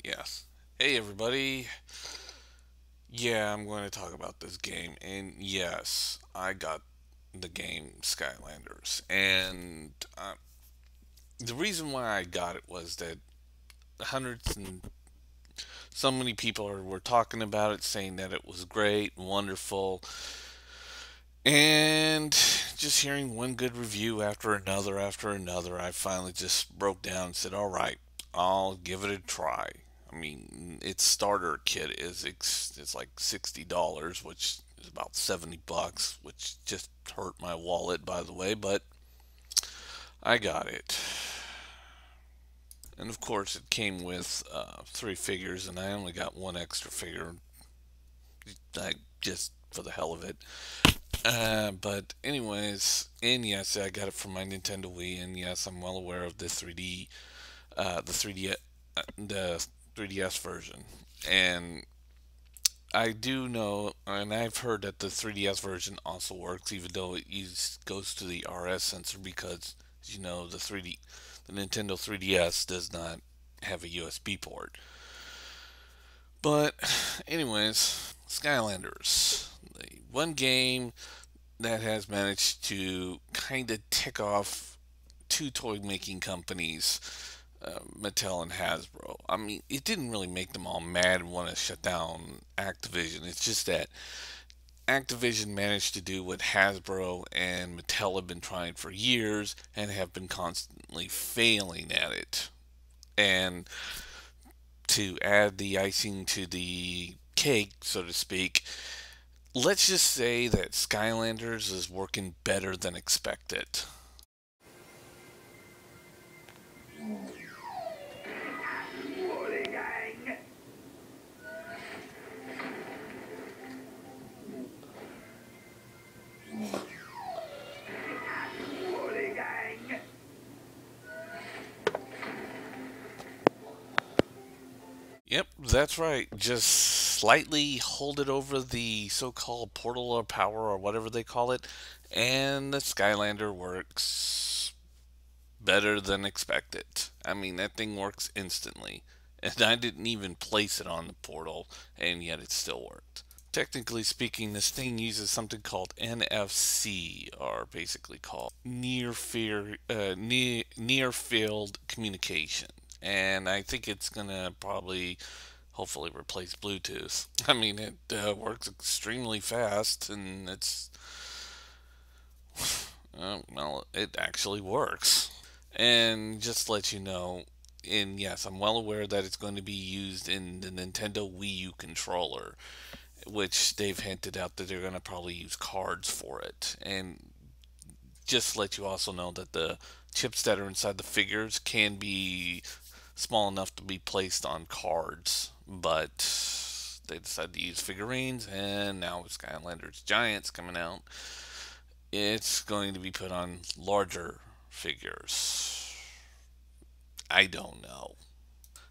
Yes. Hey, everybody. Yeah, I'm going to talk about this game. And yes, I got the game Skylanders. And the reason why I got it was that hundreds and so many people were talking about it, saying that it was great, wonderful. And just hearing one good review after another, I finally just broke down and said, all right, I'll give it a try. I mean, its starter kit is like $60, which is about $70, which just hurt my wallet, by the way, but I got it. And of course, it came with three figures, and I only got one extra figure, I just for the hell of it. But anyways, and yes, I got it from my Nintendo Wii, and yes, I'm well aware of the 3D, the 3DS version, and I do know, and I've heard that the 3DS version also works, even though goes to the RS sensor because the 3D, the Nintendo 3DS does not have a USB port. But anyways, Skylanders, the one game that has managed to kind of tick off two toy making companies, Mattel and Hasbro. I mean, it didn't really make them all mad and want to shut down Activision. It's just that Activision managed to do what Hasbro and Mattel have been trying for years and have been constantly failing at it. And to add the icing to the cake, so to speak, let's just say that Skylanders is working better than expected. Yep, that's right. Just slightly hold it over the so called portal of power or whatever they call it, and the Skylander works better than expected. I mean, that thing works instantly. And I didn't even place it on the portal, and yet it still worked. Technically speaking, this thing uses something called NFC, or basically called near field communication. And I think it's gonna probably, hopefully, replace Bluetooth. I mean, it works extremely fast, and well, it actually works. And just to let you know, and yes, I'm well aware that it's going to be used in the Nintendo Wii U controller, which they've hinted out that they're going to probably use cards for it. And just to let you also know that the chips that are inside the figures can be small enough to be placed on cards, but they decided to use figurines, and now with Skylanders Giants coming out, it's going to be put on larger figures. I don't know.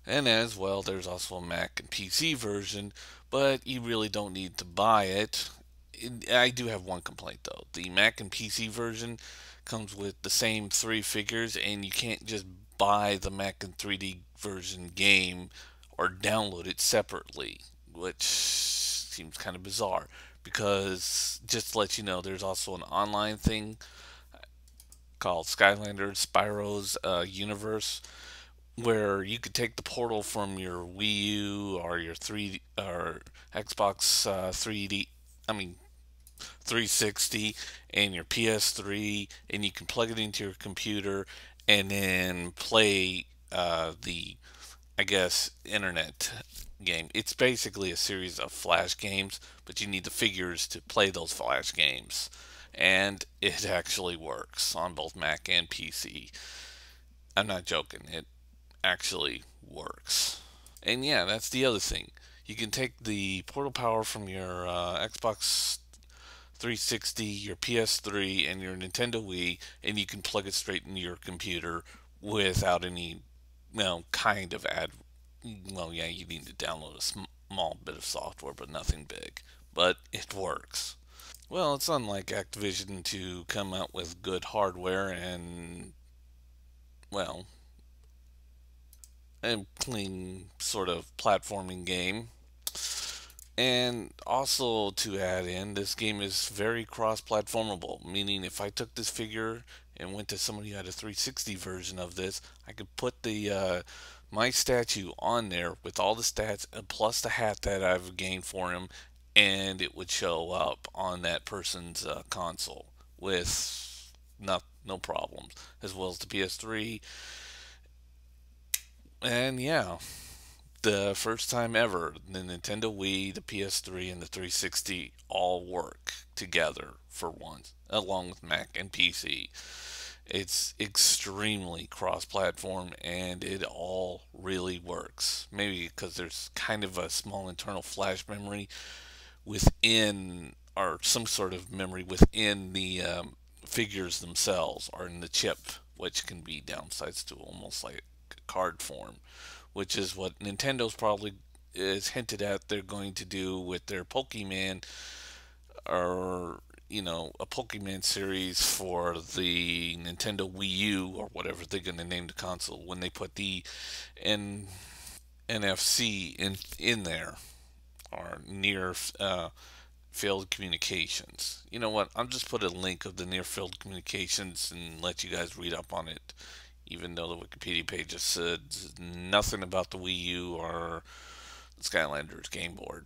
And as well, there's also a Mac and PC version, but you really don't need to buy it. I do have one complaint though. The Mac and PC version comes with the same three figures, and you can't just buy the Mac and 3D version game or download it separately, which seems kind of bizarre. Because just to let you know, there's also an online thing called Skylanders Spyro's Universe, where you could take the portal from your Wii U or your 3 or Xbox 3D, I mean 360, and your PS3, and you can plug it into your computer and then play the, I guess, internet game. It's basically a series of flash games, but you need the figures to play those flash games. And it actually works on both Mac and PC. I'm not joking. It actually works. And yeah, that's the other thing. You can take the portal power from your Xbox 360, your PS3, and your Nintendo Wii, and you can plug it straight into your computer without any, well, kind of ad. Well, yeah, you need to download a small bit of software, but nothing big. But it works. Well, it's unlike Activision to come out with good hardware and, well, a clean sort of platforming game. And also to add in, this game is very cross-platformable, meaning if I took this figure and went to somebody who had a 360 version of this, I could put the my statue on there with all the stats and plus the hat that I've gained for him, and it would show up on that person's console with no problems, as well as the PS3. And yeah, the first time ever the Nintendo Wii, the PS3, and the 360 all work together for once, along with Mac and PC. It's extremely cross platform and it all really works. Maybe because there's kind of a small internal flash memory within, or some sort of memory within the figures themselves, or in the chip, which can be downsides to almost like card form, which is what Nintendo's probably is hinted at they're going to do with their Pokemon, or a Pokemon series for the Nintendo Wii U, or whatever they're going to name the console when they put the N- NFC in there, or near field communications. You know what? I'll just put a link of the near field communications and let you guys read up on it. Even though the Wikipedia page just said nothing about the Wii U or the Skylanders game board.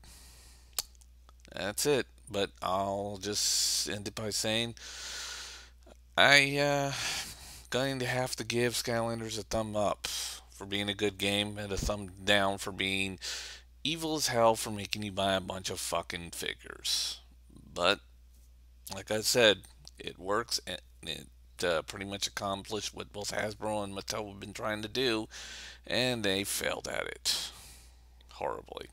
That's it. But I'll just end it by saying I going to have to give Skylanders a thumb up for being a good game, and a thumb down for being evil as hell for making you buy a bunch of fucking figures. But like I said, it works, and it pretty much accomplished what both Hasbro and Mattel have been trying to do, and they failed at it horribly.